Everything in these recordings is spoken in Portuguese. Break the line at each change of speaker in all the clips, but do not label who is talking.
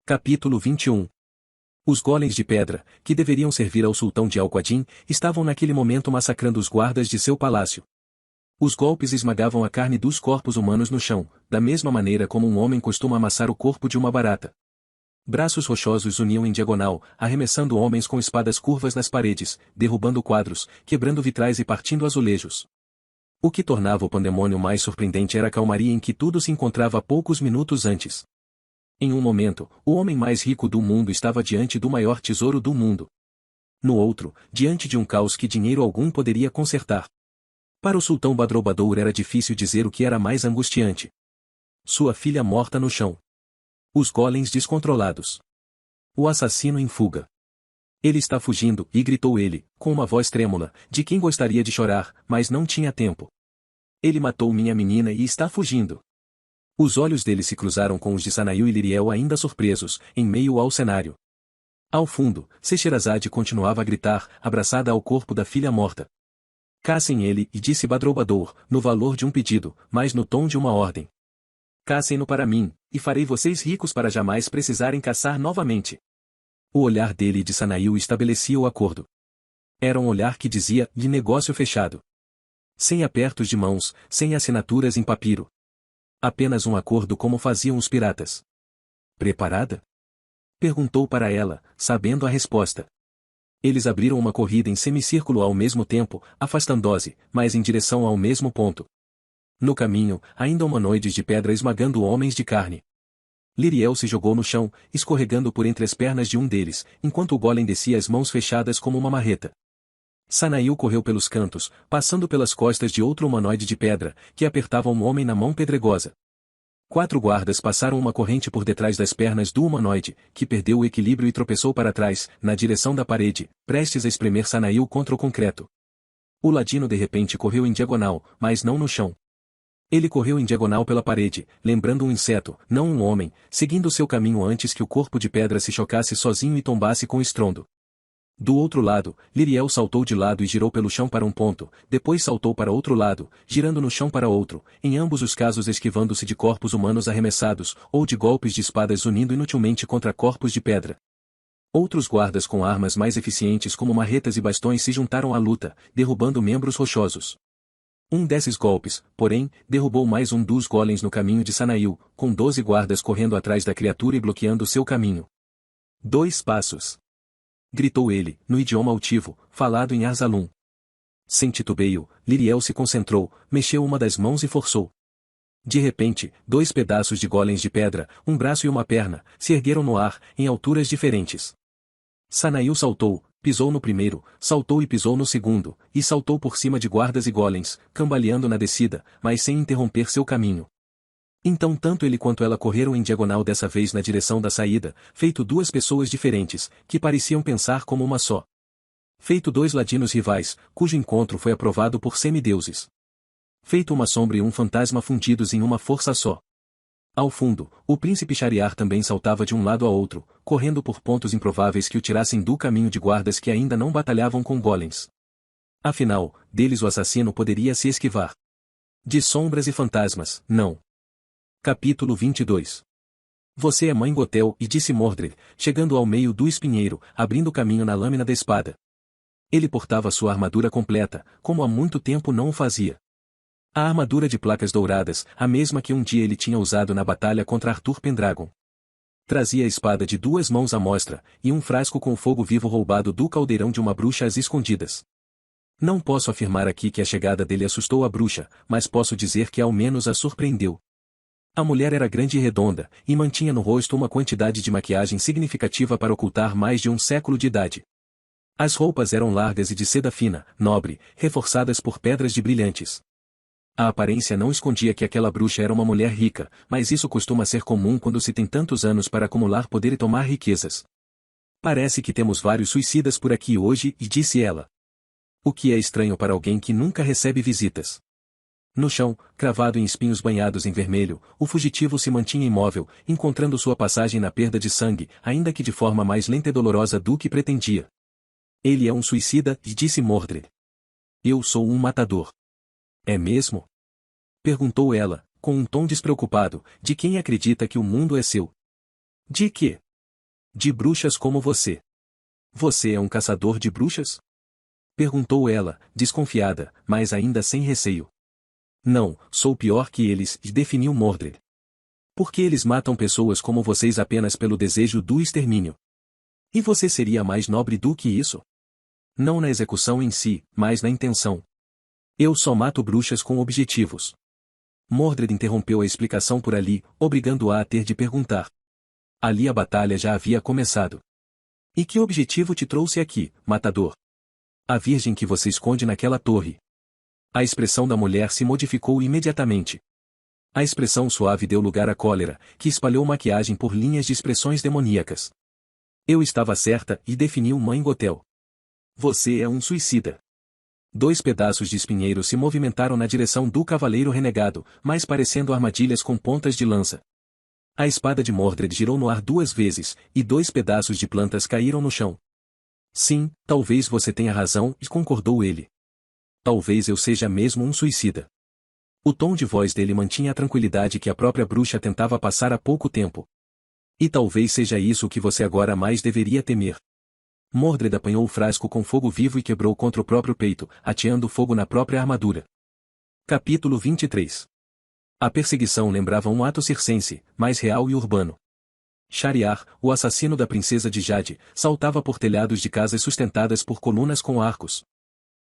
Capítulo 21. Os golems de pedra, que deveriam servir ao sultão de Al-Qadin, estavam naquele momento massacrando os guardas de seu palácio. Os golpes esmagavam a carne dos corpos humanos no chão, da mesma maneira como um homem costuma amassar o corpo de uma barata. Braços rochosos uniam em diagonal, arremessando homens com espadas curvas nas paredes, derrubando quadros, quebrando vitrais e partindo azulejos. O que tornava o pandemônio mais surpreendente era a calmaria em que tudo se encontrava poucos minutos antes. Em um momento, o homem mais rico do mundo estava diante do maior tesouro do mundo. No outro, diante de um caos que dinheiro algum poderia consertar. Para o sultão Badroulbadour era difícil dizer o que era mais angustiante. Sua filha morta no chão. Os golems descontrolados. O assassino em fuga. Ele está fugindo, e gritou ele, com uma voz trêmula, de quem gostaria de chorar, mas não tinha tempo. Ele matou minha menina e está fugindo. Os olhos dele se cruzaram com os de Sanail e Liriel ainda surpresos, em meio ao cenário. Ao fundo, Scheherazade continuava a gritar, abraçada ao corpo da filha morta. Caçem ele, e disse Badroulbadour, no valor de um pedido, mas no tom de uma ordem. Caçem-no para mim, e farei vocês ricos para jamais precisarem caçar novamente. O olhar dele e de Sanail estabelecia o acordo. Era um olhar que dizia, de negócio fechado. Sem apertos de mãos, sem assinaturas em papiro. Apenas um acordo como faziam os piratas. Preparada? Perguntou para ela, sabendo a resposta. Eles abriram uma corrida em semicírculo ao mesmo tempo, afastando-se, mas em direção ao mesmo ponto. No caminho, ainda humanoides de pedra esmagando homens de carne. Liriel se jogou no chão, escorregando por entre as pernas de um deles, enquanto o golem descia as mãos fechadas como uma marreta. Sanail correu pelos cantos, passando pelas costas de outro humanoide de pedra, que apertava um homem na mão pedregosa. 4 guardas passaram uma corrente por detrás das pernas do humanoide, que perdeu o equilíbrio e tropeçou para trás, na direção da parede, prestes a espremer Sanail contra o concreto. O ladino de repente correu em diagonal, mas não no chão. Ele correu em diagonal pela parede, lembrando um inseto, não um homem, seguindo seu caminho antes que o corpo de pedra se chocasse sozinho e tombasse com estrondo. Do outro lado, Liriel saltou de lado e girou pelo chão para um ponto, depois saltou para outro lado, girando no chão para outro, em ambos os casos esquivando-se de corpos humanos arremessados, ou de golpes de espadas unindo inutilmente contra corpos de pedra. Outros guardas com armas mais eficientes como marretas e bastões se juntaram à luta, derrubando membros rochosos. Um desses golpes, porém, derrubou mais um dos golems no caminho de Sanail, com 12 guardas correndo atrás da criatura e bloqueando seu caminho. 2 passos. Gritou ele, no idioma altivo, falado em Arzalum. Sem titubeio, Liriel se concentrou, mexeu uma das mãos e forçou. De repente, 2 pedaços de golems de pedra, um braço e uma perna, se ergueram no ar, em alturas diferentes. Sanail saltou, pisou no primeiro, saltou e pisou no segundo, e saltou por cima de guardas e golems, cambaleando na descida, mas sem interromper seu caminho. Então tanto ele quanto ela correram em diagonal dessa vez na direção da saída, feito 2 pessoas diferentes, que pareciam pensar como uma só. Feito 2 ladinos rivais, cujo encontro foi aprovado por semideuses. Feito uma sombra e um fantasma fundidos em uma força só. Ao fundo, o príncipe Shahriar também saltava de um lado a outro, correndo por pontos improváveis que o tirassem do caminho de guardas que ainda não batalhavam com golems. Afinal, deles o assassino poderia se esquivar. De sombras e fantasmas, não. Capítulo 22. Você é mãe Gotel, e disse Mordred, chegando ao meio do espinheiro, abrindo caminho na lâmina da espada. Ele portava sua armadura completa, como há muito tempo não o fazia. A armadura de placas douradas, a mesma que um dia ele tinha usado na batalha contra Arthur Pendragon. Trazia a espada de 2 mãos à mostra, e um frasco com fogo vivo roubado do caldeirão de uma bruxa às escondidas. Não posso afirmar aqui que a chegada dele assustou a bruxa, mas posso dizer que ao menos a surpreendeu. A mulher era grande e redonda, e mantinha no rosto uma quantidade de maquiagem significativa para ocultar mais de um século de idade. As roupas eram largas e de seda fina, nobre, reforçadas por pedras de brilhantes. A aparência não escondia que aquela bruxa era uma mulher rica, mas isso costuma ser comum quando se tem tantos anos para acumular poder e tomar riquezas. Parece que temos vários suicidas por aqui hoje, e disse ela. O que é estranho para alguém que nunca recebe visitas. No chão, cravado em espinhos banhados em vermelho, o fugitivo se mantinha imóvel, encontrando sua passagem na perda de sangue, ainda que de forma mais lenta e dolorosa do que pretendia. Ele é um suicida, disse Mordred. Eu sou um matador. É mesmo? Perguntou ela, com um tom despreocupado, de quem acredita que o mundo é seu. De quê? De bruxas como você. Você é um caçador de bruxas? Perguntou ela, desconfiada, mas ainda sem receio. Não, sou pior que eles, definiu Mordred. Porque eles matam pessoas como vocês apenas pelo desejo do extermínio. E você seria mais nobre do que isso? Não na execução em si, mas na intenção. Eu só mato bruxas com objetivos. Mordred interrompeu a explicação por ali, obrigando-a a ter de perguntar. Ali a batalha já havia começado. E que objetivo te trouxe aqui, matador? A virgem que você esconde naquela torre. A expressão da mulher se modificou imediatamente. A expressão suave deu lugar à cólera, que espalhou maquiagem por linhas de expressões demoníacas. Eu estava certa, e definiu Mãe Gothel. Você é um suicida. 2 pedaços de espinheiro se movimentaram na direção do cavaleiro renegado, mais parecendo armadilhas com pontas de lança. A espada de Mordred girou no ar 2 vezes, e 2 pedaços de plantas caíram no chão. Sim, talvez você tenha razão, concordou ele. Talvez eu seja mesmo um suicida. O tom de voz dele mantinha a tranquilidade que a própria bruxa tentava passar há pouco tempo. E talvez seja isso que você agora mais deveria temer. Mordred apanhou o frasco com fogo vivo e quebrou contra o próprio peito, ateando fogo na própria armadura. Capítulo 23. A perseguição lembrava um ato circense, mais real e urbano. Shariar, o assassino da princesa de Jade, saltava por telhados de casas sustentadas por colunas com arcos.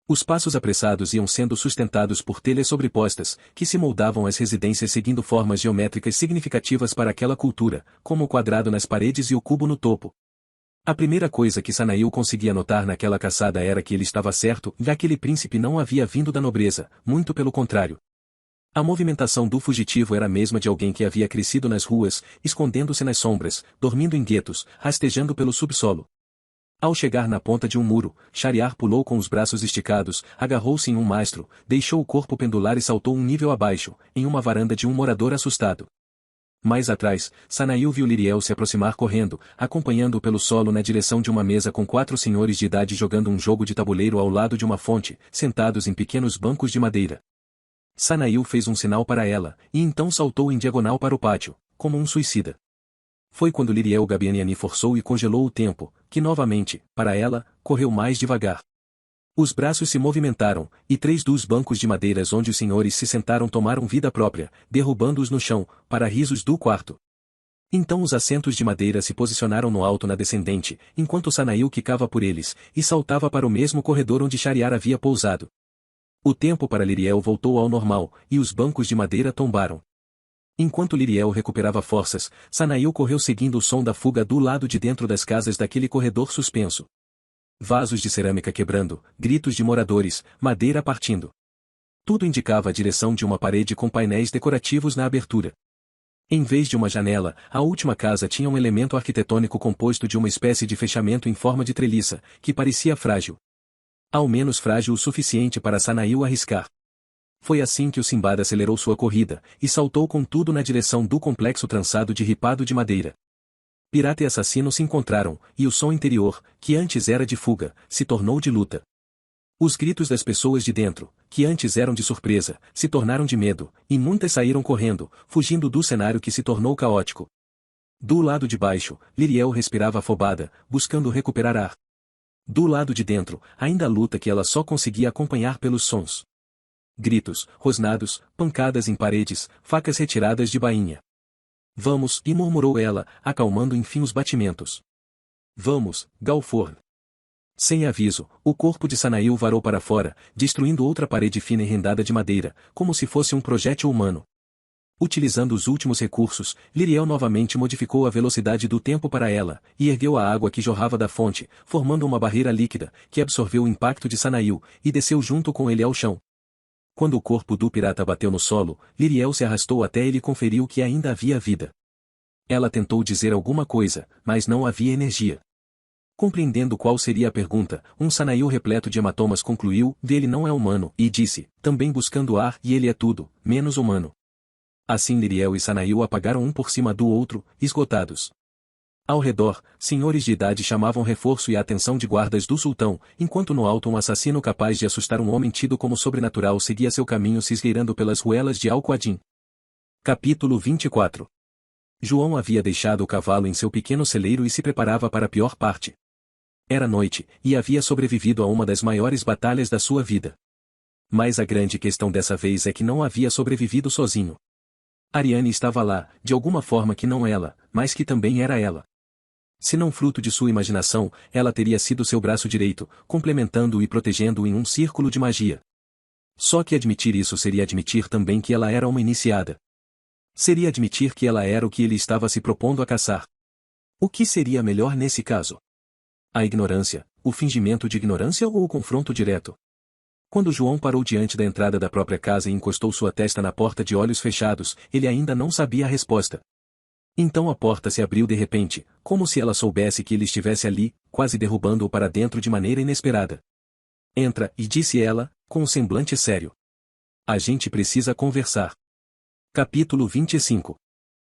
Os passos apressados iam sendo sustentados por telhas sobrepostas, que se moldavam às residências seguindo formas geométricas significativas para aquela cultura, como o quadrado nas paredes e o cubo no topo. A primeira coisa que Sanail conseguia notar naquela caçada era que ele estava certo, e aquele príncipe não havia vindo da nobreza, muito pelo contrário. A movimentação do fugitivo era a mesma de alguém que havia crescido nas ruas, escondendo-se nas sombras, dormindo em guetos, rastejando pelo subsolo. Ao chegar na ponta de um muro, Shariar pulou com os braços esticados, agarrou-se em um mastro, deixou o corpo pendular e saltou um nível abaixo, em uma varanda de um morador assustado. Mais atrás, Sanail viu Liriel se aproximar correndo, acompanhando-o pelo solo na direção de uma mesa com 4 senhores de idade jogando um jogo de tabuleiro ao lado de uma fonte, sentados em pequenos bancos de madeira. Sanail fez um sinal para ela, e então saltou em diagonal para o pátio, como um suicida. Foi quando Liriel Gabianiani forçou e congelou o tempo, que novamente, para ela, correu mais devagar. Os braços se movimentaram, e 3 dos bancos de madeiras onde os senhores se sentaram tomaram vida própria, derrubando-os no chão, para risos do quarto. Então os assentos de madeira se posicionaram no alto na descendente, enquanto Sanail quicava por eles, e saltava para o mesmo corredor onde Shariar havia pousado. O tempo para Liriel voltou ao normal, e os bancos de madeira tombaram. Enquanto Liriel recuperava forças, Sanail correu seguindo o som da fuga do lado de dentro das casas daquele corredor suspenso. Vasos de cerâmica quebrando, gritos de moradores, madeira partindo. Tudo indicava a direção de uma parede com painéis decorativos na abertura. Em vez de uma janela, a última casa tinha um elemento arquitetônico composto de uma espécie de fechamento em forma de treliça, que parecia frágil. Ao menos frágil o suficiente para Sanail arriscar. Foi assim que o Simbad acelerou sua corrida, e saltou com tudo na direção do complexo trançado de ripado de madeira. Pirata e assassino se encontraram, e o som interior, que antes era de fuga, se tornou de luta. Os gritos das pessoas de dentro, que antes eram de surpresa, se tornaram de medo, e muitas saíram correndo, fugindo do cenário que se tornou caótico. Do lado de baixo, Liriel respirava afobada, buscando recuperar ar. Do lado de dentro, ainda a luta que ela só conseguia acompanhar pelos sons. Gritos, rosnados, pancadas em paredes, facas retiradas de bainha. Vamos, e murmurou ela, acalmando enfim os batimentos. Vamos, Galforn. Sem aviso, o corpo de Sanail varou para fora, destruindo outra parede fina e rendada de madeira, como se fosse um projétil humano. Utilizando os últimos recursos, Liriel novamente modificou a velocidade do tempo para ela, e ergueu a água que jorrava da fonte, formando uma barreira líquida, que absorveu o impacto de Sanail, e desceu junto com ele ao chão. Quando o corpo do pirata bateu no solo, Liriel se arrastou até ele e conferiu que ainda havia vida. Ela tentou dizer alguma coisa, mas não havia energia. Compreendendo qual seria a pergunta, um Sanail repleto de hematomas concluiu, ele não é humano, e disse, também buscando ar, e ele é tudo, menos humano. Assim Liriel e Sanail apagaram um por cima do outro, esgotados. Ao redor, senhores de idade chamavam reforço e a atenção de guardas do sultão, enquanto no alto um assassino capaz de assustar um homem tido como sobrenatural seguia seu caminho se esgueirando pelas ruelas de Al-Quadin. Capítulo 24. João havia deixado o cavalo em seu pequeno celeiro e se preparava para a pior parte. Era noite, e havia sobrevivido a uma das maiores batalhas da sua vida. Mas a grande questão dessa vez é que não havia sobrevivido sozinho. Ariane estava lá, de alguma forma que não ela, mas que também era ela. Se não fruto de sua imaginação, ela teria sido seu braço direito, complementando-o e protegendo-o em um círculo de magia. Só que admitir isso seria admitir também que ela era uma iniciada. Seria admitir que ela era o que ele estava se propondo a caçar. O que seria melhor nesse caso? A ignorância, o fingimento de ignorância ou o confronto direto? Quando João parou diante da entrada da própria casa e encostou sua testa na porta de olhos fechados, ele ainda não sabia a resposta. Então a porta se abriu de repente, como se ela soubesse que ele estivesse ali, quase derrubando-o para dentro de maneira inesperada. Entra, e disse ela, com um semblante sério. A gente precisa conversar. Capítulo 25.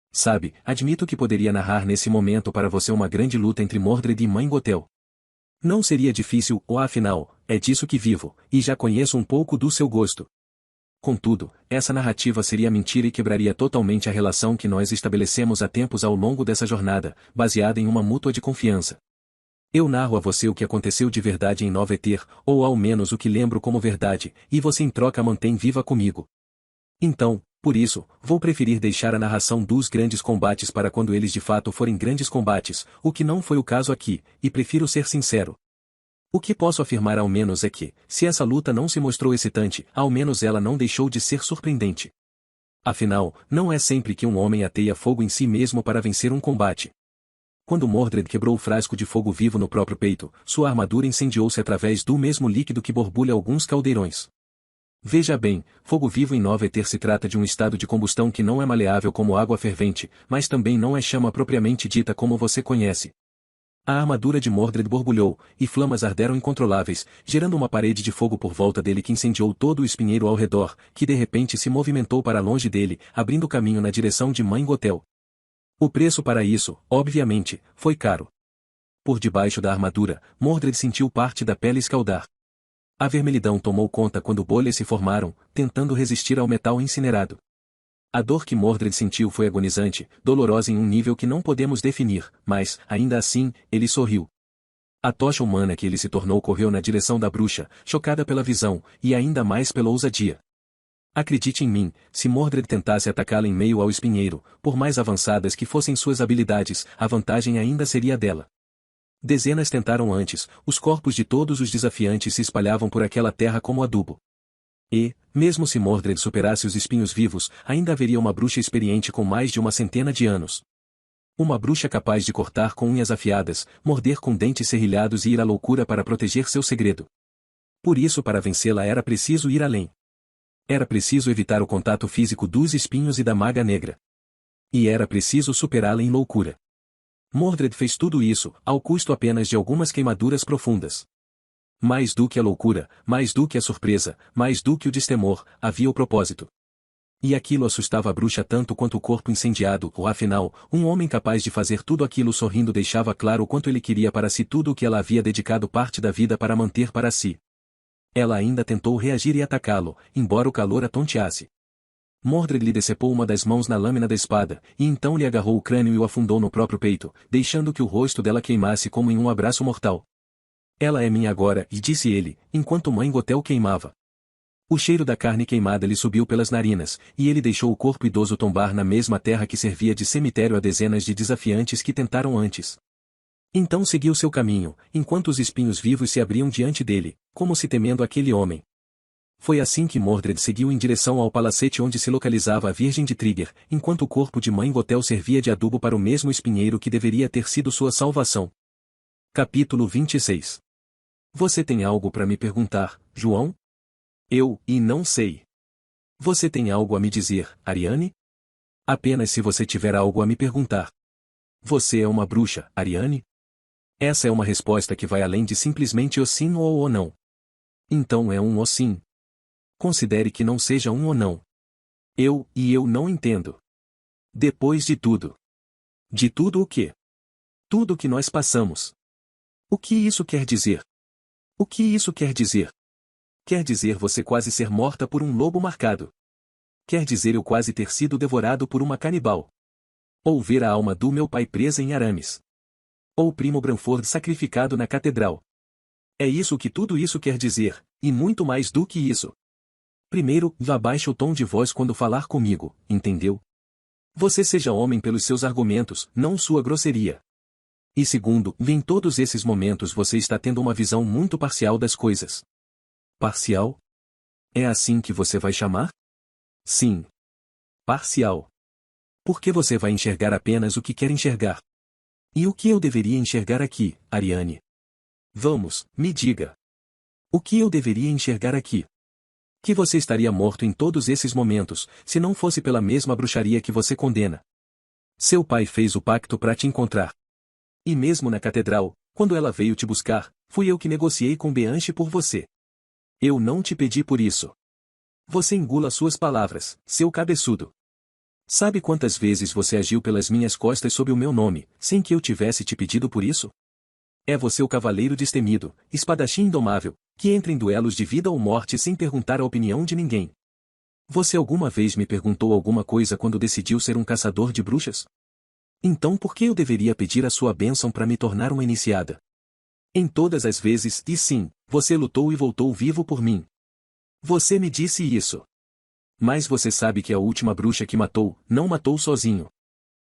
Sabe, admito que poderia narrar nesse momento para você uma grande luta entre Mordred e Mãe Gothel. Não seria difícil, ou afinal, é disso que vivo, e já conheço um pouco do seu gosto. Contudo, essa narrativa seria mentira e quebraria totalmente a relação que nós estabelecemos há tempos ao longo dessa jornada, baseada em uma mútua de confiança. Eu narro a você o que aconteceu de verdade em Nova Eter, ou ao menos o que lembro como verdade, e você em troca mantém viva comigo. Então, por isso, vou preferir deixar a narração dos grandes combates para quando eles de fato forem grandes combates, o que não foi o caso aqui, e prefiro ser sincero. O que posso afirmar ao menos é que, se essa luta não se mostrou excitante, ao menos ela não deixou de ser surpreendente. Afinal, não é sempre que um homem ateia fogo em si mesmo para vencer um combate. Quando Mordred quebrou o frasco de fogo vivo no próprio peito, sua armadura incendiou-se através do mesmo líquido que borbulha alguns caldeirões. Veja bem, fogo vivo em Nova Eter se trata de um estado de combustão que não é maleável como água fervente, mas também não é chama propriamente dita como você conhece. A armadura de Mordred borbulhou, e flamas arderam incontroláveis, gerando uma parede de fogo por volta dele que incendiou todo o espinheiro ao redor, que de repente se movimentou para longe dele, abrindo caminho na direção de Mãe Gothel. O preço para isso, obviamente, foi caro. Por debaixo da armadura, Mordred sentiu parte da pele escaldar. A vermelhidão tomou conta quando bolhas se formaram, tentando resistir ao metal incinerado. A dor que Mordred sentiu foi agonizante, dolorosa em um nível que não podemos definir, mas, ainda assim, ele sorriu. A tocha humana que ele se tornou correu na direção da bruxa, chocada pela visão, e ainda mais pela ousadia. Acredite em mim, se Mordred tentasse atacá-la em meio ao espinheiro, por mais avançadas que fossem suas habilidades, a vantagem ainda seria dela. Dezenas tentaram antes, os corpos de todos os desafiantes se espalhavam por aquela terra como adubo. E, mesmo se Mordred superasse os espinhos vivos, ainda haveria uma bruxa experiente com mais de uma centena de anos. Uma bruxa capaz de cortar com unhas afiadas, morder com dentes serrilhados e ir à loucura para proteger seu segredo. Por isso, para vencê-la era preciso ir além. Era preciso evitar o contato físico dos espinhos e da maga negra. E era preciso superá-la em loucura. Mordred fez tudo isso, ao custo apenas de algumas queimaduras profundas. Mais do que a loucura, mais do que a surpresa, mais do que o destemor, havia o propósito. E aquilo assustava a bruxa tanto quanto o corpo incendiado, ou afinal, um homem capaz de fazer tudo aquilo sorrindo deixava claro o quanto ele queria para si tudo o que ela havia dedicado parte da vida para manter para si. Ela ainda tentou reagir e atacá-lo, embora o calor a tonteasse. Mordred lhe decepou uma das mãos na lâmina da espada, e então lhe agarrou o crânio e o afundou no próprio peito, deixando que o rosto dela queimasse como em um abraço mortal. Ela é minha agora, e disse ele, enquanto Mãe Gothel queimava. O cheiro da carne queimada lhe subiu pelas narinas, e ele deixou o corpo idoso tombar na mesma terra que servia de cemitério a dezenas de desafiantes que tentaram antes. Então seguiu seu caminho, enquanto os espinhos vivos se abriam diante dele, como se temendo aquele homem. Foi assim que Mordred seguiu em direção ao palacete onde se localizava a Virgem de Trigger, enquanto o corpo de Mãe Gothel servia de adubo para o mesmo espinheiro que deveria ter sido sua salvação. Capítulo 26. Você tem algo para me perguntar, João? E não sei. Você tem algo a me dizer, Ariane? Apenas se você tiver algo a me perguntar. Você é uma bruxa, Ariane? Essa é uma resposta que vai além de simplesmente o sim ou o não. Então é um o sim. Considere que não seja um ou não. Eu não entendo. Depois de tudo. De tudo o quê? Tudo o que nós passamos. O que isso quer dizer? O que isso quer dizer? Quer dizer você quase ser morta por um lobo marcado. Quer dizer eu quase ter sido devorado por uma canibal. Ou ver a alma do meu pai presa em arames. Ou Primo Branford sacrificado na catedral. É isso que tudo isso quer dizer, e muito mais do que isso. Primeiro, vá baixe o tom de voz quando falar comigo, entendeu? Você seja homem pelos seus argumentos, não sua grosseria. E segundo, em todos esses momentos você está tendo uma visão muito parcial das coisas. Parcial? É assim que você vai chamar? Sim. Parcial. Porque você vai enxergar apenas o que quer enxergar. E o que eu deveria enxergar aqui, Ariane? Vamos, me diga. O que eu deveria enxergar aqui? Que você estaria morto em todos esses momentos, se não fosse pela mesma bruxaria que você condena. Seu pai fez o pacto para te encontrar. E mesmo na catedral, quando ela veio te buscar, fui eu que negociei com Bianchi por você. Eu não te pedi por isso. Você engula suas palavras, seu cabeçudo. Sabe quantas vezes você agiu pelas minhas costas sob o meu nome, sem que eu tivesse te pedido por isso? É você o cavaleiro destemido, espadachim indomável, que entra em duelos de vida ou morte sem perguntar a opinião de ninguém. Você alguma vez me perguntou alguma coisa quando decidiu ser um caçador de bruxas? Então por que eu deveria pedir a sua bênção para me tornar uma iniciada? Em todas as vezes, e sim, você lutou e voltou vivo por mim. Você me disse isso. Mas você sabe que a última bruxa que matou, não matou sozinho.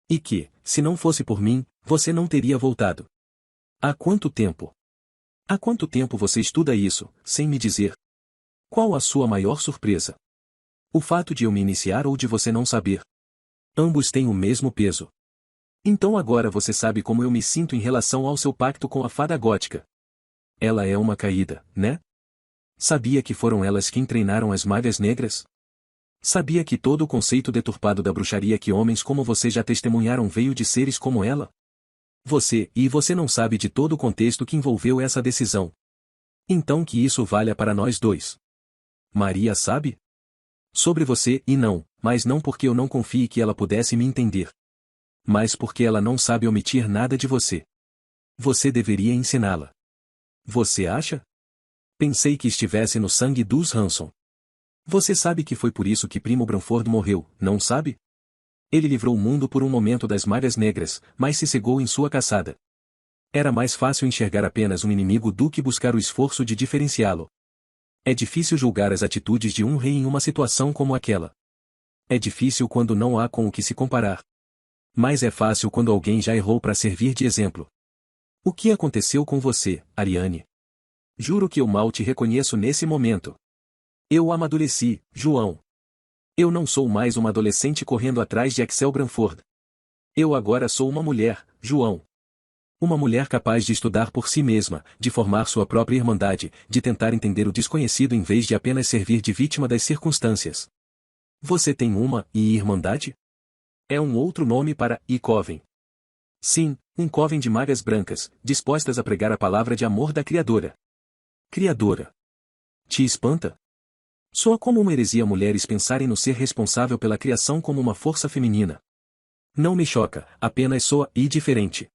E que, se não fosse por mim, você não teria voltado. Há quanto tempo? Há quanto tempo você estuda isso, sem me dizer? Qual a sua maior surpresa? O fato de eu me iniciar ou de você não saber? Ambos têm o mesmo peso. Então agora você sabe como eu me sinto em relação ao seu pacto com a fada gótica. Ela é uma caída, né? Sabia que foram elas quem treinaram as malhas negras? Sabia que todo o conceito deturpado da bruxaria que homens como você já testemunharam veio de seres como ela? Você não sabe de todo o contexto que envolveu essa decisão. Então que isso valha para nós dois. Maria sabe? Sobre você e não, mas não porque eu não confie que ela pudesse me entender. Mas porque ela não sabe omitir nada de você. Você deveria ensiná-la. Você acha? Pensei que estivesse no sangue dos Hanson. Você sabe que foi por isso que Primo Branford morreu, não sabe? Ele livrou o mundo por um momento das malhas negras, mas se cegou em sua caçada. Era mais fácil enxergar apenas um inimigo do que buscar o esforço de diferenciá-lo. É difícil julgar as atitudes de um rei em uma situação como aquela. É difícil quando não há com o que se comparar. Mas é fácil quando alguém já errou para servir de exemplo. O que aconteceu com você, Ariane? Juro que eu mal te reconheço nesse momento. Eu amadureci, João. Eu não sou mais uma adolescente correndo atrás de Axel Branford. Eu agora sou uma mulher, João. Uma mulher capaz de estudar por si mesma, de formar sua própria irmandade, de tentar entender o desconhecido em vez de apenas servir de vítima das circunstâncias. Você tem uma irmandade? É um outro nome para coven. Sim, um coven de magas brancas, dispostas a pregar a palavra de amor da Criadora. Criadora. Te espanta? Soa como uma heresia mulheres pensarem no ser responsável pela criação como uma força feminina. Não me choca, apenas soa diferente.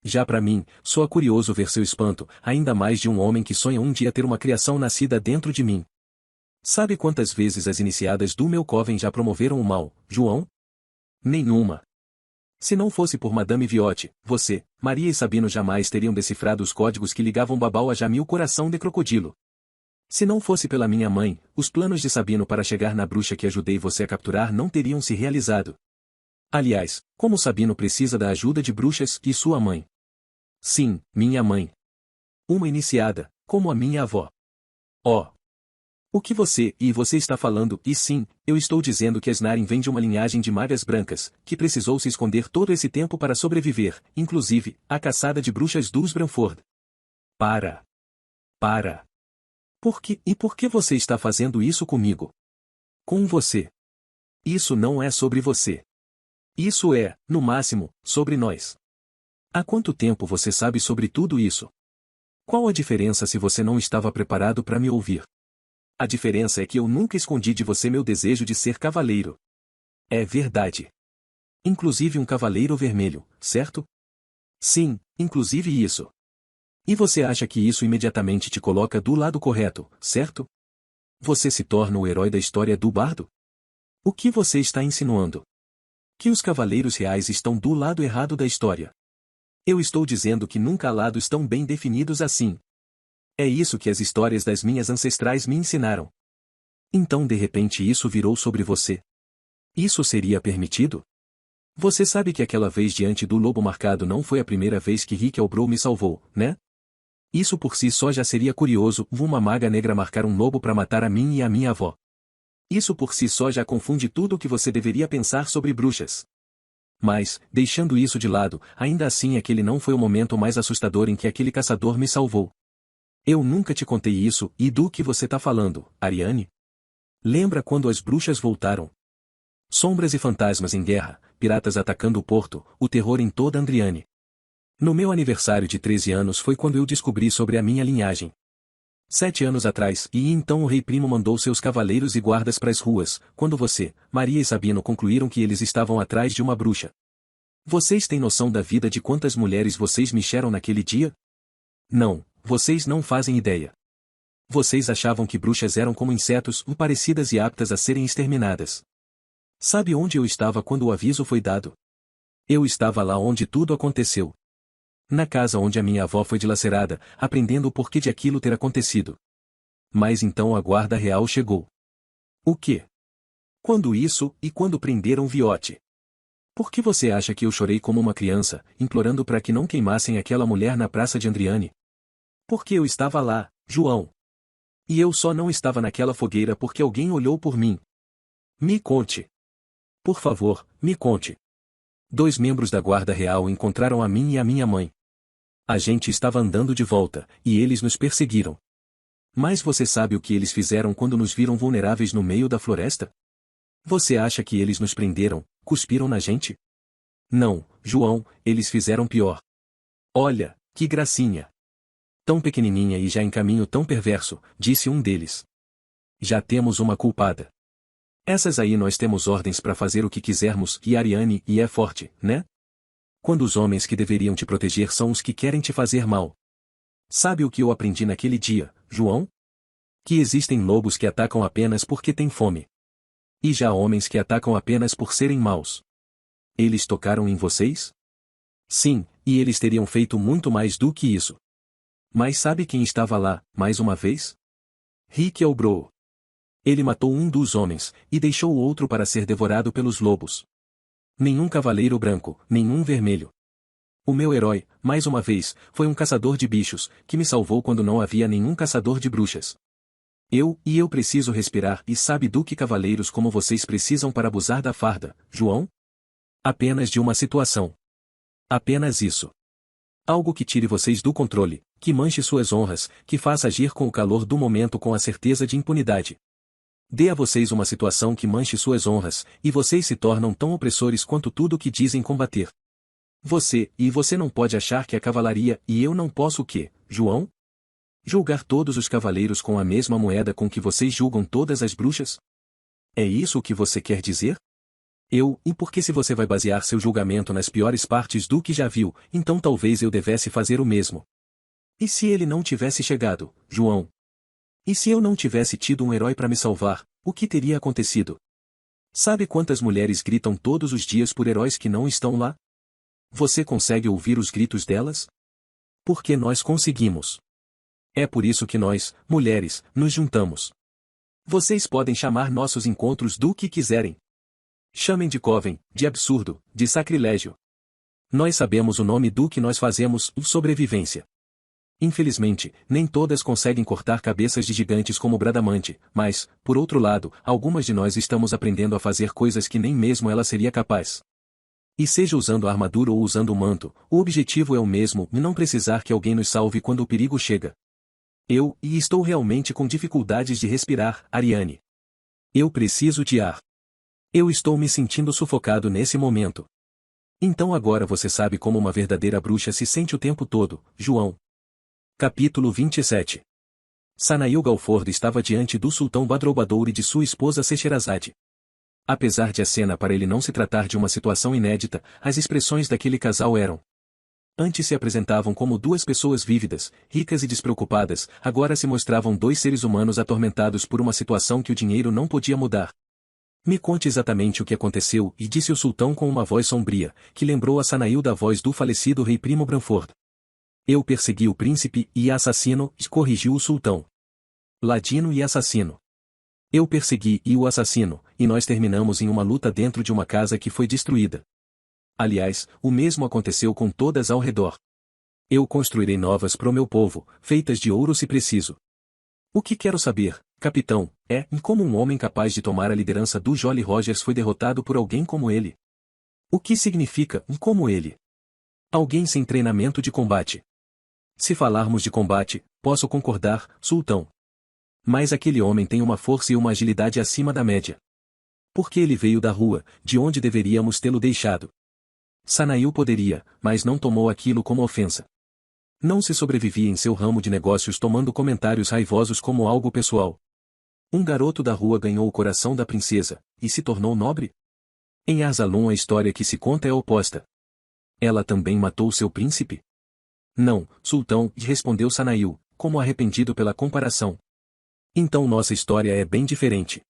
Já para mim, soa curioso ver seu espanto, ainda mais de um homem que sonha um dia ter uma criação nascida dentro de mim. Sabe quantas vezes as iniciadas do meu coven já promoveram o mal, João? Nenhuma. Se não fosse por Madame Viotti, você, Maria e Sabino jamais teriam decifrado os códigos que ligavam Babau a Jamil Coração de Crocodilo. Se não fosse pela minha mãe, os planos de Sabino para chegar na bruxa que ajudei você a capturar não teriam se realizado. Aliás, como Sabino precisa da ajuda de bruxas e sua mãe? Sim, minha mãe. Uma iniciada, como a minha avó. Oh! O que você está falando? E sim, eu estou dizendo que Esnarin vem de uma linhagem de magas brancas, que precisou se esconder todo esse tempo para sobreviver, inclusive, à caçada de bruxas dos Branford. Para! Por que você está fazendo isso comigo? Com você. Isso não é sobre você. Isso é, no máximo, sobre nós. Há quanto tempo você sabe sobre tudo isso? Qual a diferença se você não estava preparado para me ouvir? A diferença é que eu nunca escondi de você meu desejo de ser cavaleiro. É verdade. Inclusive um cavaleiro vermelho, certo? Sim, inclusive isso. E você acha que isso imediatamente te coloca do lado correto, certo? Você se torna o herói da história do bardo? O que você está insinuando? Que os cavaleiros reais estão do lado errado da história. Eu estou dizendo que nunca há lados tão bem definidos assim. É isso que as histórias das minhas ancestrais me ensinaram. Então de repente isso virou sobre você. Isso seria permitido? Você sabe que aquela vez diante do lobo marcado não foi a primeira vez que Rick Elbro me salvou, né? Isso por si só já seria curioso, uma maga negra marcar um lobo para matar a mim e a minha avó. Isso por si só já confunde tudo o que você deveria pensar sobre bruxas. Mas, deixando isso de lado, ainda assim aquele não foi o momento mais assustador em que aquele caçador me salvou. Eu nunca te contei isso, e do que você tá falando, Ariane? Lembra quando as bruxas voltaram? Sombras e fantasmas em guerra, piratas atacando o porto, o terror em toda Andriane. No meu aniversário de 13 anos foi quando eu descobri sobre a minha linhagem. 7 anos atrás, e então o rei Primo mandou seus cavaleiros e guardas para as ruas, quando você, Maria e Sabino concluíram que eles estavam atrás de uma bruxa. Vocês têm noção da vida de quantas mulheres vocês mexeram naquele dia? Não, vocês não fazem ideia. Vocês achavam que bruxas eram como insetos, parecidas e aptas a serem exterminadas. Sabe onde eu estava quando o aviso foi dado? Eu estava lá onde tudo aconteceu. Na casa onde a minha avó foi dilacerada, aprendendo o porquê de aquilo ter acontecido. Mas então a guarda real chegou. O quê? Quando isso, e quando prenderam Viote? Por que você acha que eu chorei como uma criança, implorando para que não queimassem aquela mulher na praça de Andriane? Porque eu estava lá, João. E eu só não estava naquela fogueira porque alguém olhou por mim. Me conte. Por favor, me conte. 2 membros da guarda real encontraram a mim e a minha mãe. A gente estava andando de volta, e eles nos perseguiram. Mas você sabe o que eles fizeram quando nos viram vulneráveis no meio da floresta? Você acha que eles nos prenderam, cuspiram na gente? Não, João, eles fizeram pior. Olha, que gracinha. Tão pequenininha e já em caminho tão perverso, disse um deles. Já temos uma culpada. Essas aí nós temos ordens para fazer o que quisermos, e Ariane, e é forte, né? Quando os homens que deveriam te proteger são os que querem te fazer mal. Sabe o que eu aprendi naquele dia, João? Que existem lobos que atacam apenas porque têm fome. E já homens que atacam apenas por serem maus. Eles tocaram em vocês? Sim, e eles teriam feito muito mais do que isso. Mas sabe quem estava lá, mais uma vez? Rick Elbro. Ele matou um dos homens, e deixou o outro para ser devorado pelos lobos. Nenhum cavaleiro branco, nenhum vermelho. O meu herói, mais uma vez, foi um caçador de bichos, que me salvou quando não havia nenhum caçador de bruxas. Eu preciso respirar, e sabe do que cavaleiros como vocês precisam para abusar da farda, João? Apenas de uma situação. Apenas isso. Algo que tire vocês do controle, que manche suas honras, que faça agir com o calor do momento com a certeza de impunidade. Dê a vocês uma situação que manche suas honras, e vocês se tornam tão opressores quanto tudo que dizem combater. Você não pode achar que a cavalaria, e eu não posso o quê, João? Julgar todos os cavaleiros com a mesma moeda com que vocês julgam todas as bruxas? É isso o que você quer dizer? E porque se você vai basear seu julgamento nas piores partes do que já viu, então talvez eu devesse fazer o mesmo. E se ele não tivesse chegado, João? E se eu não tivesse tido um herói para me salvar, o que teria acontecido? Sabe quantas mulheres gritam todos os dias por heróis que não estão lá? Você consegue ouvir os gritos delas? Porque nós conseguimos. É por isso que nós, mulheres, nos juntamos. Vocês podem chamar nossos encontros do que quiserem. Chamem de coven, de absurdo, de sacrilégio. Nós sabemos o nome do que nós fazemos, sobrevivência. Infelizmente, nem todas conseguem cortar cabeças de gigantes como Bradamante, mas, por outro lado, algumas de nós estamos aprendendo a fazer coisas que nem mesmo ela seria capaz. E seja usando a armadura ou usando o manto, o objetivo é o mesmo, não precisar que alguém nos salve quando o perigo chega. Estou realmente com dificuldades de respirar, Ariane. Eu preciso de ar. Eu estou me sentindo sufocado nesse momento. Então agora você sabe como uma verdadeira bruxa se sente o tempo todo, João. Capítulo 27. Sanail Galford estava diante do sultão Badroulbadour e de sua esposa Scheherazade. Apesar de a cena para ele não se tratar de uma situação inédita, as expressões daquele casal eram. Antes se apresentavam como 2 pessoas vívidas, ricas e despreocupadas, agora se mostravam 2 seres humanos atormentados por uma situação que o dinheiro não podia mudar. Me conte exatamente o que aconteceu, e disse o sultão com uma voz sombria, que lembrou a Sanail da voz do falecido rei Primo Branford. Eu persegui o príncipe e assassino, corrigiu o sultão. Ladino e assassino. Eu persegui e o assassino, e nós terminamos em uma luta dentro de uma casa que foi destruída. Aliás, o mesmo aconteceu com todas ao redor. Eu construirei novas pro meu povo, feitas de ouro se preciso. O que quero saber, capitão, é como um homem capaz de tomar a liderança do Jolly Rogers foi derrotado por alguém como ele. O que significa como ele? Alguém sem treinamento de combate. Se falarmos de combate, posso concordar, sultão. Mas aquele homem tem uma força e uma agilidade acima da média. Porque ele veio da rua, de onde deveríamos tê-lo deixado. Sanail poderia, mas não tomou aquilo como ofensa. Não se sobrevivia em seu ramo de negócios tomando comentários raivosos como algo pessoal. Um garoto da rua ganhou o coração da princesa, e se tornou nobre? Em Arsalon a história que se conta é oposta. Ela também matou seu príncipe? Não, sultão, respondeu Sanail, como arrependido pela comparação. Então nossa história é bem diferente.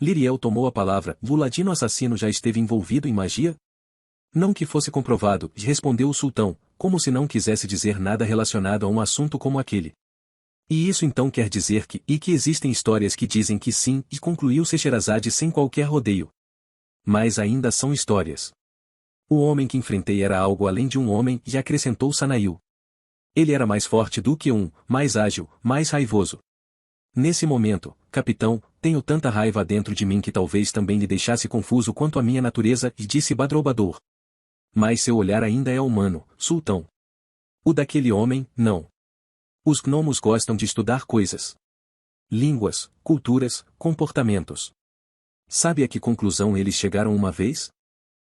Liriel tomou a palavra, o ladino assassino já esteve envolvido em magia? Não que fosse comprovado, respondeu o sultão, como se não quisesse dizer nada relacionado a um assunto como aquele. E isso então quer dizer que existem histórias que dizem que sim, e concluiu Scheherazade sem qualquer rodeio. Mas ainda são histórias. O homem que enfrentei era algo além de um homem, e acrescentou Sanail. Ele era mais forte do que mais ágil, mais raivoso. Nesse momento, capitão, tenho tanta raiva dentro de mim que talvez também lhe deixasse confuso quanto a minha natureza, e disse Badroulbadour. Mas seu olhar ainda é humano, sultão. O daquele homem, não. Os gnomos gostam de estudar coisas. Línguas, culturas, comportamentos. Sabe a que conclusão eles chegaram uma vez?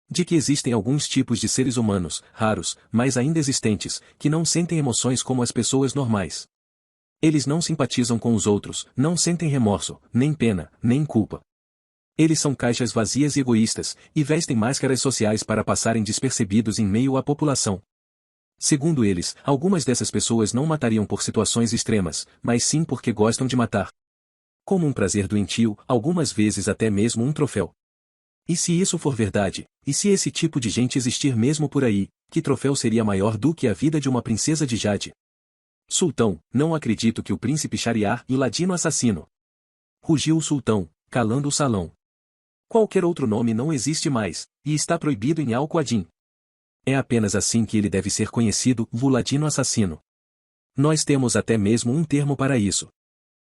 De que existem alguns tipos de seres humanos, raros, mas ainda existentes, que não sentem emoções como as pessoas normais. Eles não simpatizam com os outros, não sentem remorso, nem pena, nem culpa. Eles são caixas vazias e egoístas, e vestem máscaras sociais para passarem despercebidos em meio à população. Segundo eles, algumas dessas pessoas não matariam por situações extremas, mas sim porque gostam de matar. Como um prazer doentio, algumas vezes até mesmo um troféu. E se isso for verdade, e se esse tipo de gente existir mesmo por aí, que troféu seria maior do que a vida de uma princesa de Jade? Sultão, não acredito que o príncipe Shariar e o ladino assassino. Rugiu o sultão, calando o salão. Qualquer outro nome não existe mais, e está proibido em Al-Qadim. É apenas assim que ele deve ser conhecido, o ladino assassino. Nós temos até mesmo um termo para isso.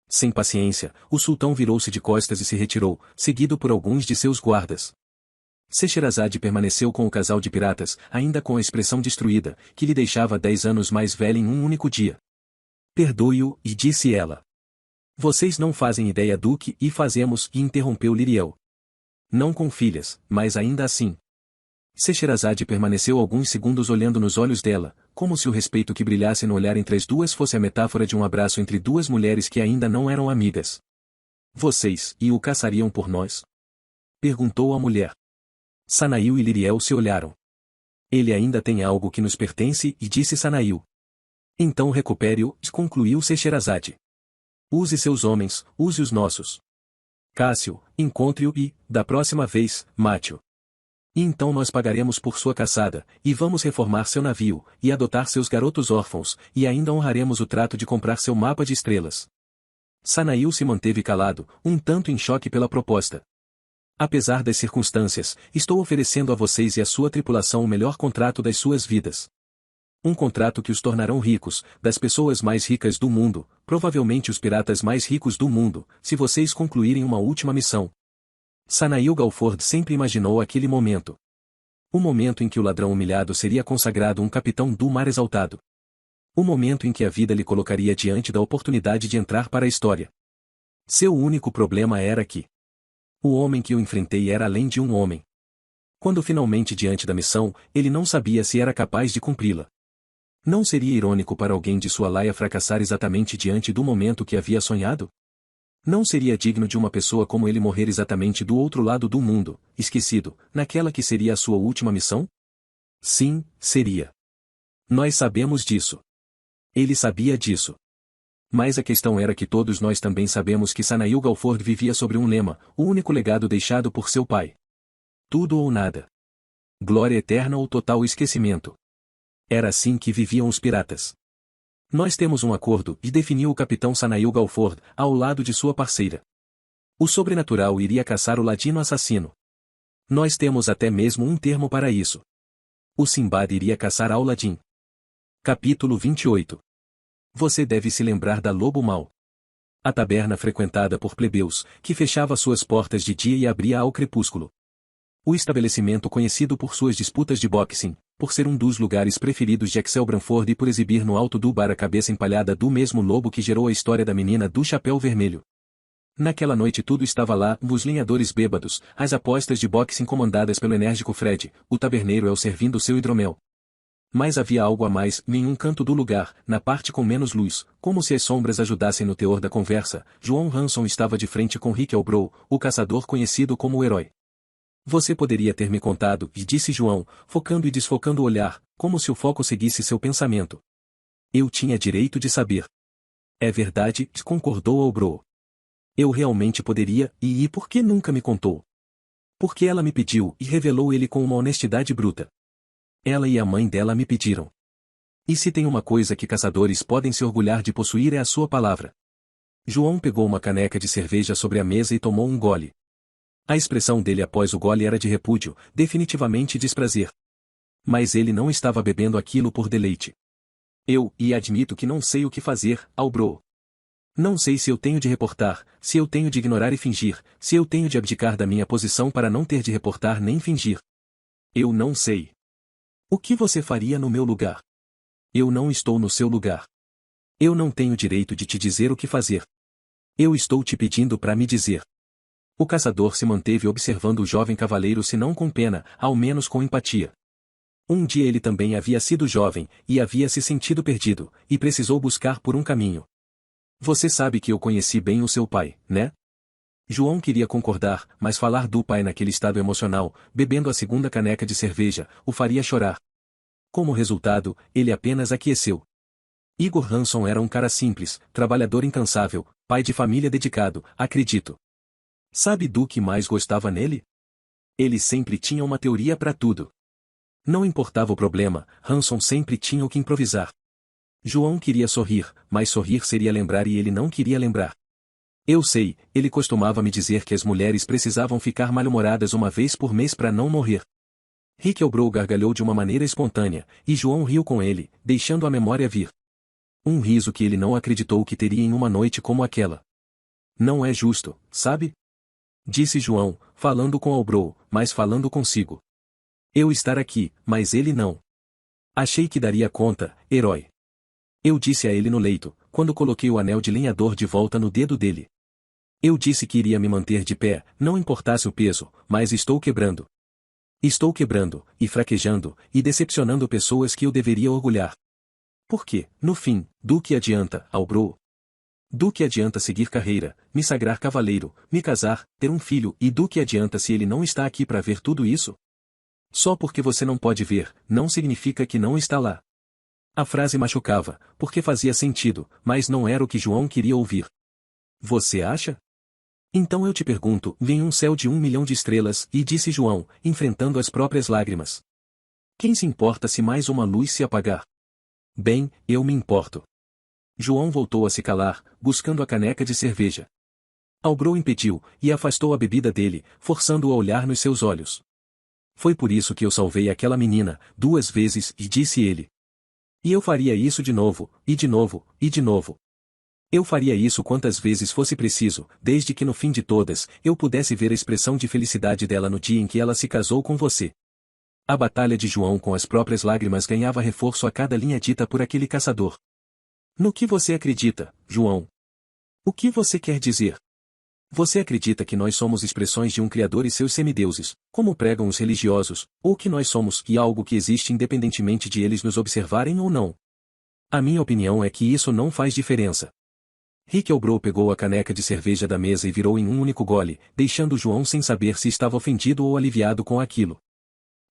Sem paciência, o sultão virou-se de costas e se retirou, seguido por alguns de seus guardas. Scheherazade permaneceu com o casal de piratas, ainda com a expressão destruída, que lhe deixava 10 anos mais velha em um único dia. Perdoe-o, e disse ela. Vocês não fazem ideia do que fazemos, e interrompeu Liriel. Não com filhas, mas ainda assim. Scheherazade permaneceu alguns segundos olhando nos olhos dela, como se o respeito que brilhasse no olhar entre as duas fosse a metáfora de um abraço entre duas mulheres que ainda não eram amigas. Vocês, o caçariam por nós? Perguntou a mulher. Sanail e Liriel se olharam. Ele ainda tem algo que nos pertence, e disse Sanail. Então recupere-o, concluiu Scheherazade. Use seus homens, use os nossos. Cássio, encontre-o e, da próxima vez, mate-o. E então nós pagaremos por sua caçada, e vamos reformar seu navio, e adotar seus garotos órfãos, e ainda honraremos o trato de comprar seu mapa de estrelas. Sanail se manteve calado, um tanto em choque pela proposta. Apesar das circunstâncias, estou oferecendo a vocês e à sua tripulação o melhor contrato das suas vidas. Um contrato que os tornarão ricos, das pessoas mais ricas do mundo, provavelmente os piratas mais ricos do mundo, se vocês concluírem uma última missão. Sanail Galford sempre imaginou aquele momento. O momento em que o ladrão humilhado seria consagrado um capitão do mar exaltado. O momento em que a vida lhe colocaria diante da oportunidade de entrar para a história. Seu único problema era que o homem que o enfrentei era além de um homem. Quando finalmente diante da missão, ele não sabia se era capaz de cumpri-la. Não seria irônico para alguém de sua laia fracassar exatamente diante do momento que havia sonhado? Não seria digno de uma pessoa como ele morrer exatamente do outro lado do mundo, esquecido, naquela que seria a sua última missão? Sim, seria. Nós sabemos disso. Ele sabia disso. Mas a questão era que todos nós também sabemos que Sanail Galford vivia sobre um lema, o único legado deixado por seu pai. Tudo ou nada. Glória eterna ou total esquecimento. Era assim que viviam os piratas. Nós temos um acordo, e definiu o capitão Sanail Galford, ao lado de sua parceira. O sobrenatural iria caçar o ladino assassino. Nós temos até mesmo um termo para isso. O Simbad iria caçar Aladdin. Capítulo 28. Você deve se lembrar da Lobo Mau. A taberna frequentada por plebeus, que fechava suas portas de dia e abria ao crepúsculo. O estabelecimento conhecido por suas disputas de boxing, por ser um dos lugares preferidos de Axel Branford e por exibir no alto do bar a cabeça empalhada do mesmo lobo que gerou a história da menina do chapéu vermelho. Naquela noite tudo estava lá, os lenhadores bêbados, as apostas de boxing comandadas pelo enérgico Fred, o taberneiro El servindo seu hidromel. Mas havia algo a mais, em um canto do lugar, na parte com menos luz, como se as sombras ajudassem no teor da conversa. João Hanson estava de frente com Rick Elbrow, o caçador conhecido como o herói. Você poderia ter me contado, e disse João, focando e desfocando o olhar, como se o foco seguisse seu pensamento. Eu tinha direito de saber. É verdade, concordou Elbrow. Eu realmente poderia, e por que nunca me contou? Porque ela me pediu, e revelou ele com uma honestidade bruta. Ela e a mãe dela me pediram. E se tem uma coisa que caçadores podem se orgulhar de possuir é a sua palavra. João pegou uma caneca de cerveja sobre a mesa e tomou um gole. A expressão dele após o gole era de repúdio, definitivamente desprazer. Mas ele não estava bebendo aquilo por deleite. E admito que não sei o que fazer, Albro. Não sei se eu tenho de reportar, se eu tenho de ignorar e fingir, se eu tenho de abdicar da minha posição para não ter de reportar nem fingir. Eu não sei. O que você faria no meu lugar? Eu não estou no seu lugar. Eu não tenho direito de te dizer o que fazer. Eu estou te pedindo para me dizer. O caçador se manteve observando o jovem cavaleiro se não com pena, ao menos com empatia. Um dia ele também havia sido jovem, e havia se sentido perdido, e precisou buscar por um caminho. Você sabe que eu conheci bem o seu pai, né? João queria concordar, mas falar do pai naquele estado emocional, bebendo a segunda caneca de cerveja, o faria chorar. Como resultado, ele apenas aqueceu. Igor Hanson era um cara simples, trabalhador incansável, pai de família dedicado, acredito. Sabe do que mais gostava nele? Ele sempre tinha uma teoria para tudo. Não importava o problema, Hanson sempre tinha o que improvisar. João queria sorrir, mas sorrir seria lembrar e ele não queria lembrar. Eu sei, ele costumava me dizer que as mulheres precisavam ficar mal-humoradas uma vez por mês para não morrer. Rick Elbrow gargalhou de uma maneira espontânea, e João riu com ele, deixando a memória vir. Um riso que ele não acreditou que teria em uma noite como aquela. Não é justo, sabe? Disse João, falando com Elbrow, mas falando consigo. Eu estar aqui, mas ele não. Achei que daria conta, herói. Eu disse a ele no leito, quando coloquei o anel de lenhador de volta no dedo dele. Eu disse que iria me manter de pé, não importasse o peso, mas estou quebrando. Estou quebrando, e fraquejando, e decepcionando pessoas que eu deveria orgulhar. Porque, no fim, do que adianta, Albro? Do que adianta seguir carreira, me sagrar cavaleiro, me casar, ter um filho, e do que adianta se ele não está aqui para ver tudo isso? Só porque você não pode ver, não significa que não está lá. A frase machucava, porque fazia sentido, mas não era o que João queria ouvir. Você acha? Então eu te pergunto, vem um céu de 1 milhão de estrelas, e disse João, enfrentando as próprias lágrimas. Quem se importa se mais uma luz se apagar? Bem, eu me importo. João voltou a se calar, buscando a caneca de cerveja. Albro impediu, e afastou a bebida dele, forçando-o a olhar nos seus olhos. Foi por isso que eu salvei aquela menina, 2 vezes, e disse ele. E eu faria isso de novo, e de novo, e de novo. Eu faria isso quantas vezes fosse preciso, desde que no fim de todas, eu pudesse ver a expressão de felicidade dela no dia em que ela se casou com você. A batalha de João com as próprias lágrimas ganhava reforço a cada linha dita por aquele caçador. No que você acredita, João? O que você quer dizer? Você acredita que nós somos expressões de um Criador e seus semideuses, como pregam os religiosos, ou que nós somos algo que existe independentemente de eles nos observarem ou não? A minha opinião é que isso não faz diferença. Rick Elbrow pegou a caneca de cerveja da mesa e virou em um único gole, deixando João sem saber se estava ofendido ou aliviado com aquilo.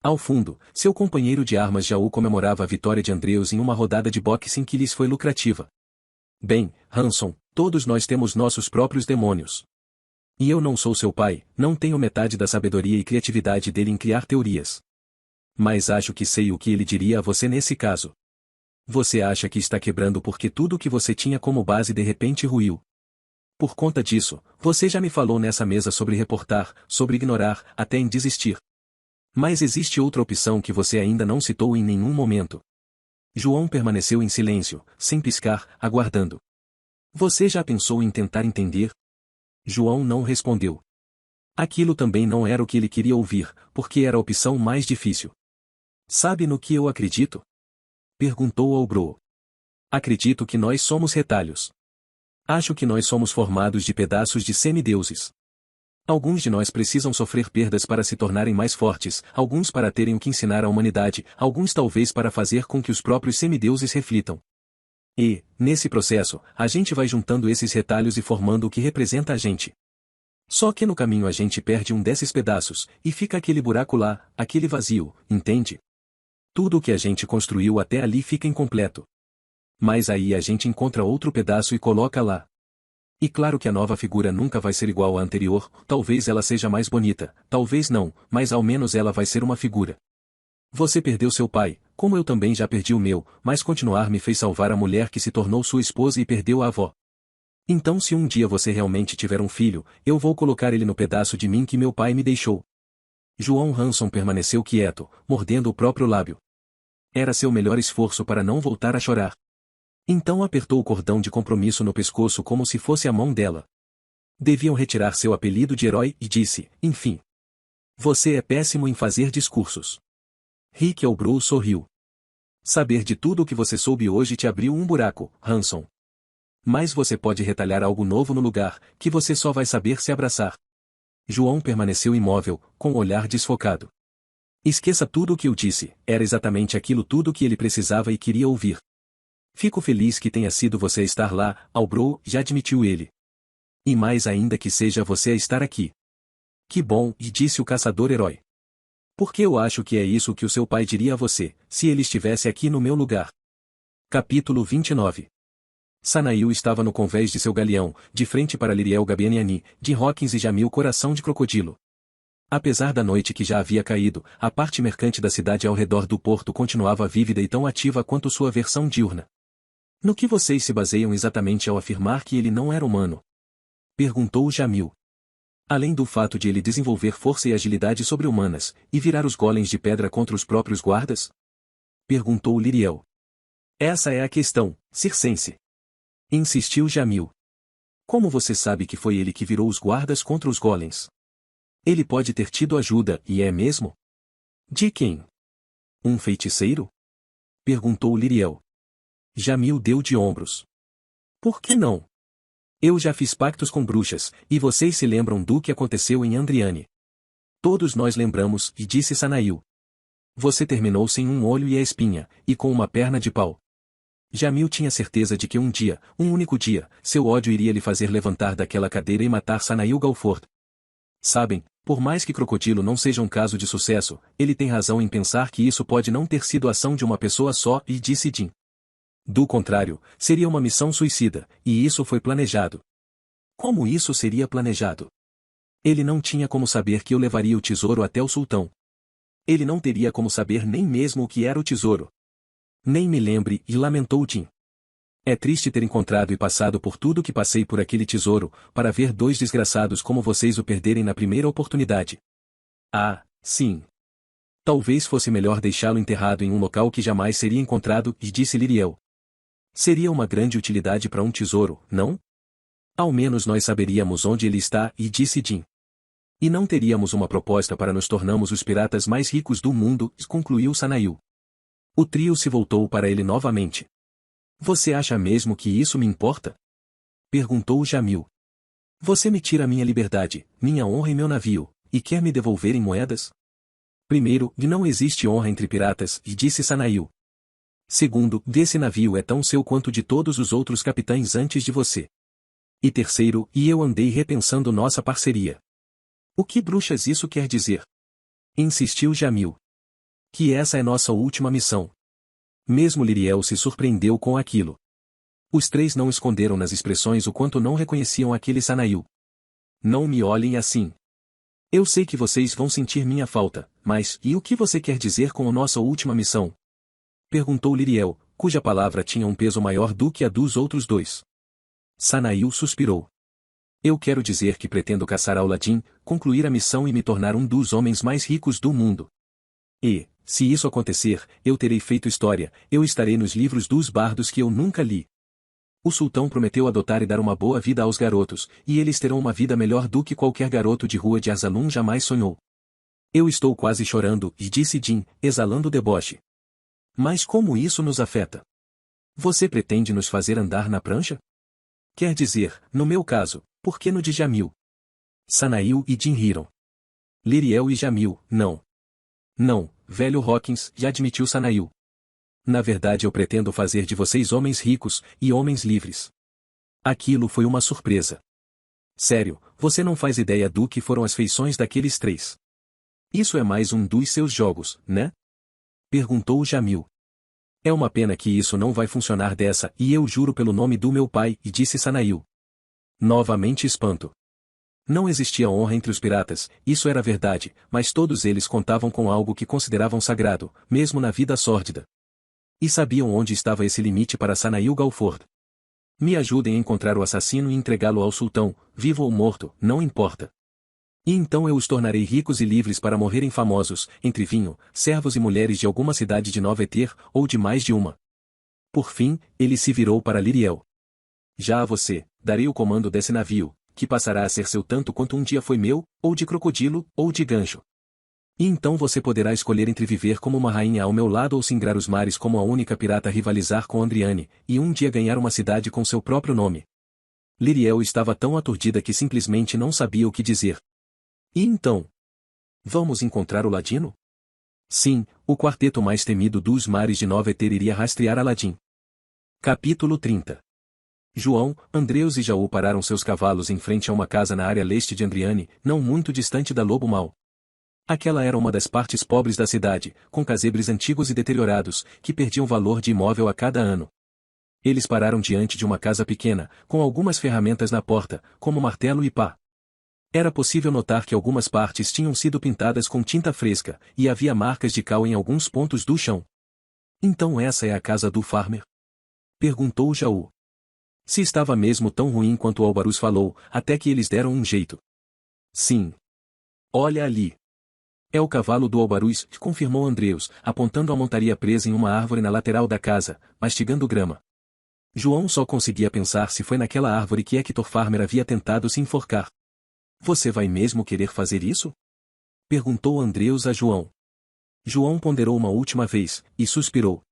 Ao fundo, seu companheiro de armas Jaú comemorava a vitória de Andreus em uma rodada de boxing que lhes foi lucrativa. Bem, Hanson, todos nós temos nossos próprios demônios. E eu não sou seu pai, não tenho metade da sabedoria e criatividade dele em criar teorias. Mas acho que sei o que ele diria a você nesse caso. Você acha que está quebrando porque tudo o que você tinha como base de repente ruiu. Por conta disso, você já me falou nessa mesa sobre reportar, sobre ignorar, até em desistir. Mas existe outra opção que você ainda não citou em nenhum momento. João permaneceu em silêncio, sem piscar, aguardando. Você já pensou em tentar entender? João não respondeu. Aquilo também não era o que ele queria ouvir, porque era a opção mais difícil. Sabe no que eu acredito? Perguntou Albro. Acredito que nós somos retalhos. Acho que nós somos formados de pedaços de semideuses. Alguns de nós precisam sofrer perdas para se tornarem mais fortes, alguns para terem o que ensinar à humanidade, alguns talvez para fazer com que os próprios semideuses reflitam. E, nesse processo, a gente vai juntando esses retalhos e formando o que representa a gente. Só que no caminho a gente perde um desses pedaços, e fica aquele buraco lá, aquele vazio, entende? Tudo o que a gente construiu até ali fica incompleto. Mas aí a gente encontra outro pedaço e coloca lá. E claro que a nova figura nunca vai ser igual à anterior, talvez ela seja mais bonita, talvez não, mas ao menos ela vai ser uma figura. Você perdeu seu pai, como eu também já perdi o meu, mas continuar me fez salvar a mulher que se tornou sua esposa e perdeu a avó. Então se um dia você realmente tiver um filho, eu vou colocar ele no pedaço de mim que meu pai me deixou. João Hanson permaneceu quieto, mordendo o próprio lábio. Era seu melhor esforço para não voltar a chorar. Então apertou o cordão de compromisso no pescoço como se fosse a mão dela. Deviam retirar seu apelido de herói e disse, enfim. Você é péssimo em fazer discursos. Rick Albro sorriu. Saber de tudo o que você soube hoje te abriu um buraco, Hanson. Mas você pode retalhar algo novo no lugar, que você só vai saber se abraçar. João permaneceu imóvel, com o olhar desfocado. Esqueça tudo o que eu disse, era exatamente aquilo tudo que ele precisava e queria ouvir. Fico feliz que tenha sido você estar lá, Albro, já admitiu ele. E mais ainda que seja você a estar aqui. Que bom, e disse o caçador-herói. Porque eu acho que é isso que o seu pai diria a você, se ele estivesse aqui no meu lugar. Capítulo 29. Sanail estava no convés de seu galeão, de frente para Liriel Gabianiani, de Hawkins e Jamil Coração de Crocodilo. Apesar da noite que já havia caído, a parte mercante da cidade ao redor do porto continuava vívida e tão ativa quanto sua versão diurna. No que vocês se baseiam exatamente ao afirmar que ele não era humano? Perguntou Jamil. Além do fato de ele desenvolver força e agilidade sobre-humanas, e virar os golems de pedra contra os próprios guardas? Perguntou Liriel. Essa é a questão, circense. Insistiu Jamil. Como você sabe que foi ele que virou os guardas contra os golems? Ele pode ter tido ajuda, e é mesmo? De quem? Um feiticeiro? Perguntou Liriel. Jamil deu de ombros. Por que não? Eu já fiz pactos com bruxas, e vocês se lembram do que aconteceu em Andriane. Todos nós lembramos, e disse Sanail. Você terminou sem um olho e a espinha, e com uma perna de pau. Jamil tinha certeza de que um dia, um único dia, seu ódio iria lhe fazer levantar daquela cadeira e matar Sanail Galford. Sabem, por mais que Crocodilo não seja um caso de sucesso, ele tem razão em pensar que isso pode não ter sido ação de uma pessoa só, e disse Jim. Do contrário, seria uma missão suicida, e isso foi planejado. Como isso seria planejado? Ele não tinha como saber que eu levaria o tesouro até o sultão. Ele não teria como saber nem mesmo o que era o tesouro. Nem me lembre, e lamentou Jim. É triste ter encontrado e passado por tudo que passei por aquele tesouro, para ver dois desgraçados como vocês o perderem na primeira oportunidade. Ah, sim. Talvez fosse melhor deixá-lo enterrado em um local que jamais seria encontrado, e disse Liriel. Seria uma grande utilidade para um tesouro, não? Ao menos nós saberíamos onde ele está, e disse Jim. E não teríamos uma proposta para nos tornarmos os piratas mais ricos do mundo, concluiu Sanail. O trio se voltou para ele novamente. Você acha mesmo que isso me importa? Perguntou Jamil. Você me tira minha liberdade, minha honra e meu navio, e quer me devolver em moedas? Primeiro, não existe honra entre piratas, e disse Sanail. Segundo, desse navio é tão seu quanto de todos os outros capitães antes de você. E terceiro, e eu andei repensando nossa parceria. O que bruxas isso quer dizer? Insistiu Jamil. Que essa é nossa última missão. Mesmo Liriel se surpreendeu com aquilo. Os três não esconderam nas expressões o quanto não reconheciam aquele Sanail. Não me olhem assim. Eu sei que vocês vão sentir minha falta, mas, e o que você quer dizer com a nossa última missão? Perguntou Liriel, cuja palavra tinha um peso maior do que a dos outros dois. Sanail suspirou. Eu quero dizer que pretendo caçar Aladdin, concluir a missão e me tornar um dos homens mais ricos do mundo. E, se isso acontecer, eu terei feito história, eu estarei nos livros dos bardos que eu nunca li. O sultão prometeu adotar e dar uma boa vida aos garotos, e eles terão uma vida melhor do que qualquer garoto de rua de Arsalum jamais sonhou. Eu estou quase chorando, disse Jin, exalando deboche. Mas como isso nos afeta? Você pretende nos fazer andar na prancha? Quer dizer, no meu caso, por que no de Jamil? Sanail e Jin riram. Liriel e Jamil, não. Não, velho Hawkins, já admitiu Sanail. Na verdade eu pretendo fazer de vocês homens ricos, e homens livres. Aquilo foi uma surpresa. Sério, você não faz ideia do que foram as feições daqueles três. Isso é mais um dos seus jogos, né? Perguntou Jamil. É uma pena que isso não vai funcionar dessa, e eu juro pelo nome do meu pai, disse Sanail. Novamente espanto. Não existia honra entre os piratas, isso era verdade, mas todos eles contavam com algo que consideravam sagrado, mesmo na vida sórdida. E sabiam onde estava esse limite para Sanail Galford. Me ajudem a encontrar o assassino e entregá-lo ao sultão, vivo ou morto, não importa. E então eu os tornarei ricos e livres para morrerem famosos, entre vinho, servos e mulheres de alguma cidade de Nova Eter, ou de mais de uma. Por fim, ele se virou para Liriel. Já a você, darei o comando desse navio, que passará a ser seu tanto quanto um dia foi meu, ou de crocodilo, ou de gancho. E então você poderá escolher entre viver como uma rainha ao meu lado ou singrar os mares como a única pirata a rivalizar com Andriane, e um dia ganhar uma cidade com seu próprio nome. Liriel estava tão aturdida que simplesmente não sabia o que dizer. E então? Vamos encontrar o Ladino? Sim, o quarteto mais temido dos mares de Nova Eter iria rastrear Aladdin. Capítulo 30. João, Andreus e Jaú pararam seus cavalos em frente a uma casa na área leste de Andriane, não muito distante da Lobo Mau. Aquela era uma das partes pobres da cidade, com casebres antigos e deteriorados, que perdiam valor de imóvel a cada ano. Eles pararam diante de uma casa pequena, com algumas ferramentas na porta, como martelo e pá. Era possível notar que algumas partes tinham sido pintadas com tinta fresca, e havia marcas de cal em alguns pontos do chão. Então essa é a casa do farmer? Perguntou Jaú. Se estava mesmo tão ruim quanto o Albaruz falou, até que eles deram um jeito. Sim. Olha ali. É o cavalo do Albaruz, confirmou Andreus, apontando a montaria presa em uma árvore na lateral da casa, mastigando grama. João só conseguia pensar se foi naquela árvore que Hector Farmer havia tentado se enforcar. Você vai mesmo querer fazer isso? Perguntou Andreus a João. João ponderou uma última vez, e suspirou.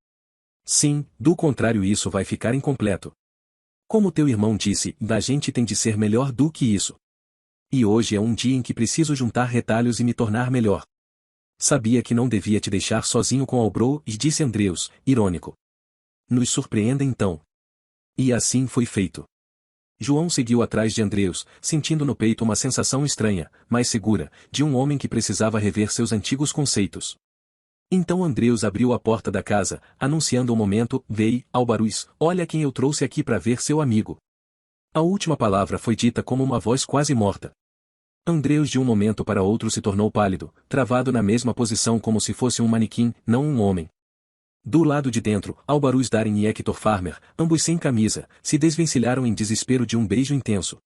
Sim, do contrário isso vai ficar incompleto. Como teu irmão disse, a gente tem de ser melhor do que isso. E hoje é um dia em que preciso juntar retalhos e me tornar melhor. Sabia que não devia te deixar sozinho com Albro, e disse Andreus, irônico. Nos surpreenda então. E assim foi feito. João seguiu atrás de Andreus, sentindo no peito uma sensação estranha, mas segura, de um homem que precisava rever seus antigos conceitos. Então Andreus abriu a porta da casa, anunciando o momento, Vei, Albaruz, olha quem eu trouxe aqui para ver seu amigo. A última palavra foi dita como uma voz quase morta. Andreus de um momento para outro se tornou pálido, travado na mesma posição como se fosse um manequim, não um homem. Do lado de dentro, Albaruz Darin e Hector Farmer, ambos sem camisa, se desvencilharam em desespero de um beijo intenso.